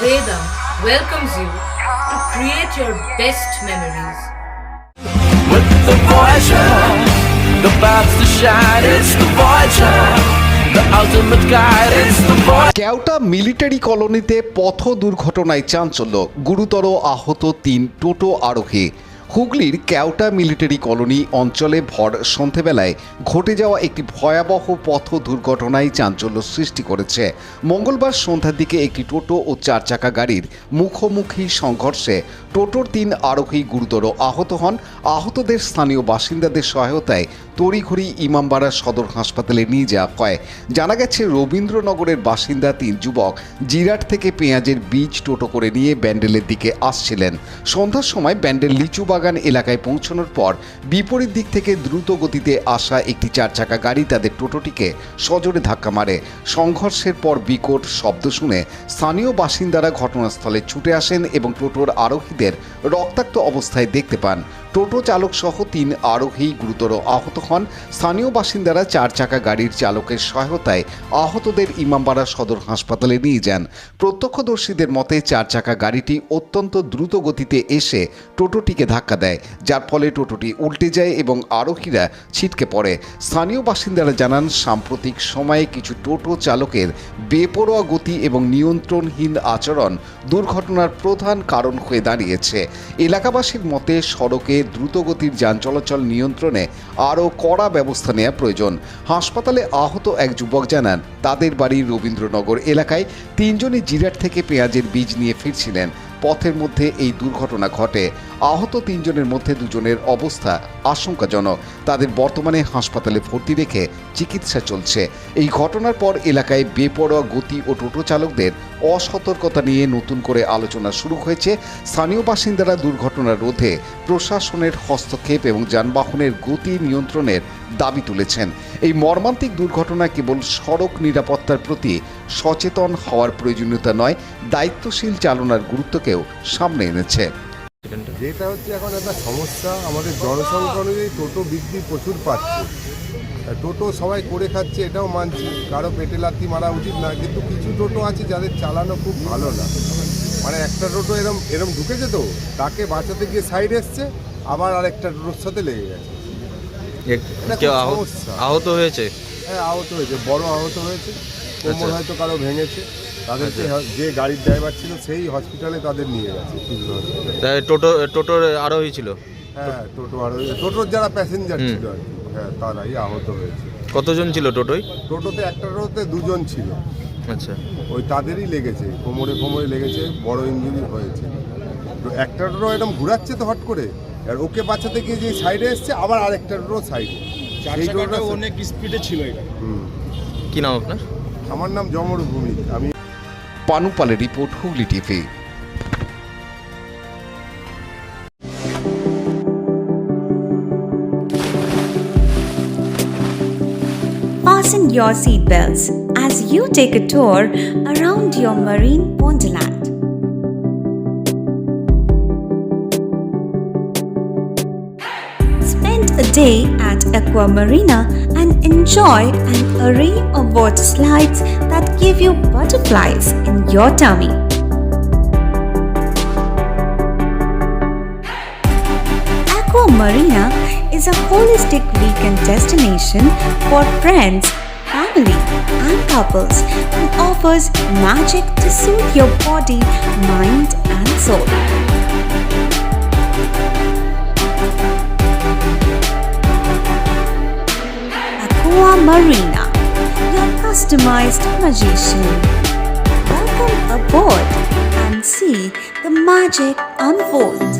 Vedam welcomes you to create your best memories. With the Voyager, the paths to shine, it's the Voyager, the ultimate guide, it's the Voyager. Keota military কলোনিতে পথ দুর্ঘটনায় চাঞ্চল্য, গুরুতর আহত ৩ টোটো আরোহী। হুগলির Keota military colony অঞ্চলে ভর সন্ধেবেলায় ঘটে যাওয়া একটি ভয়াবহ পথ দুর্ঘটনায় চাঞ্চল্য সৃষ্টি করেছে। মঙ্গলবার সন্ধ্যার দিকে একটি টোটো ও 4 চাকা গাড়ির মুখোমুখি সংঘর্ষে টোটোর 3 আরোহী গুরুতর আহত হন। আহতদের স্থানীয় বাসিন্দাদের সহায়তায় তড়িঘড়ি ইমামবাড়া সদর হাসপাতালে নিয়ে যাওয়া হয়। জানা গেছে, রবীন্দ্রনগরের বাসিন্দা 3 যুবক জিরাট থেকে পেঁয়াজের বীজ টোটো করে নিয়ে ব্যান্ডেলের দিকে আসছিলেন। সন্ধ্যার সময় ব্যান্ডেল লিচু বাগান এলাকায় পৌঁছানোর পর বিপরীত দিক থেকে দ্রুত গতিতে আসা একটি 4 চাকা গাড়ি তাদের টোটোটিকে সজোরে ধাক্কা মারে। সংঘর্ষের পর বিকট শব্দ শুনে স্থানীয় বাসিন্দারা ঘটনাস্থলে ছুটে আসেন এবং টোটোর আরোহীদের রক্তাক্ত অবস্থায় দেখতে পান। টোটো চালক সহ 3 আরোহী গুরুতর আহত হন। স্থানীয় বাসিন্দারা 4 চাকা গাড়ির চালকের সহায়তায় আহতদের ইমামবাড়া সদর হাসপাতালে নিয়ে যান। প্রত্যক্ষদর্শীদের মতে 4 চাকা গাড়িটি অত্যন্ত দ্রুত গতিতে এসে টোটোটিকে ধাক্কা দেয়, যার ফলে টোটোটি উল্টে যায় এবং আরোহীরা ছিটকে পড়ে। স্থানীয় বাসিন্দারা জানান, সাম্প্রতিক সময়ে কিছু টোটো চালকের বেপরোয়া গতি এবং নিয়ন্ত্রণহীন আচরণ দুর্ঘটনার প্রধান কারণ হয়ে দাঁড়িয়েছে। এলাকাবাসীর মতে সড়কে দ্রুতগতির যান চলাচল নিয়ন্ত্রণে আরও কড়া ব্যবস্থা নেওয়া প্রয়োজন। হাসপাতালে আহত এক যুবক জানান, তাদের বাড়ি রবীন্দ্রনগর এলাকায়। 3 জনই জিরাট থেকে পেঁয়াজের বীজ নিয়ে ফিরছিলেন। পথের মধ্যে এই দুর্ঘটনা ঘটে। আহত 3 জনের মধ্যে 2 জনের অবস্থা আশঙ্কাজনক। তাদের বর্তমানে হাসপাতালে ভর্তি রেখে চিকিৎসা চলছে। এই ঘটনার পর এলাকায় বেপরোয়া গতি ও টোটো চালকদের অসতর্কতা নিয়ে নতুন করে আলোচনা শুরু হয়েছে। স্থানীয় বাসিন্দারা দুর্ঘটনা রোধে প্রশাসনের হস্তক্ষেপ এবং যানবাহনের গতি নিয়ন্ত্রণের দাবি তুলেছেন। এই মর্মান্তিক দুর্ঘটনা কেবল সড়ক নিরাপত্তার প্রতি সচেতন হওয়ার প্রয়োজনীয়তা নয়, দায়িত্বশীল চালনার গুরুত্বকেও সামনে এনেছে। যেটা হচ্ছে এখন একটা সমস্যা, আমাদের জনসংখ্যা অনুযায়ী টোটো বৃদ্ধি প্রচুর পাচ্ছে। টোটো সবাই করে খাচ্ছে, এটাও মানছি, কারো পেটে লাথি মারা উচিত না, কিন্তু কিছু টোটো আছে যাদের চালানো খুব ভালো না। মানে একটা টোটো এরম ঢুকেছে, তো তাকে বাঁচাতে গিয়ে সাইড এসছে, আবার আরেকটা টোটোর সাথে লেগে গেছে। আহত হয়েছে? হ্যাঁ, আহত হয়েছে, বড় আহত হয়েছে। কোমর হয়তো কারো ভেঙেছে। তাদেরকে যে গাড়ির ড্রাইভার ছিল সেই হসপিটালে তাদের নিয়ে গেছে। টোটোর আরোহী ছিল? হ্যাঁ, টোটোর যারা প্যাসেঞ্জার ছিল আর কি, হ্যাঁ, তারাই আহত হয়েছে। কতজন ছিল টোটোয়? টোটোতে একটা টোটোতে 2 জন ছিল। আচ্ছা, ওই তাদেরই লেগেছে, কোমরে লেগেছে, বড় ইঞ্জুরি হয়েছে। তো একটা টোটো এরকম ঘুরাচ্ছে তো হট করে, আর ওকে বাঁচাতে গিয়ে যে সাইডে এসছে, আবার আরেকটা টোটো সাইডে। সেই টোটোটা অনেক স্পিডে ছিল এটা। কি নাম আপনার? আমার নাম জমর ভূমি। আমি পানুপালের report, Hooghly TV. Fasten your seatbelts as you take a tour around your marine wonderland. Spend a day at Aqua Marina and enjoy an array of water slides that give you butterflies in your tummy. Aqua Marina is a holistic weekend destination for friends, family, and couples and offers magic to soothe your body, mind, and soul. Aqua Marina, your customized magician. Welcome aboard and see the magic unfold.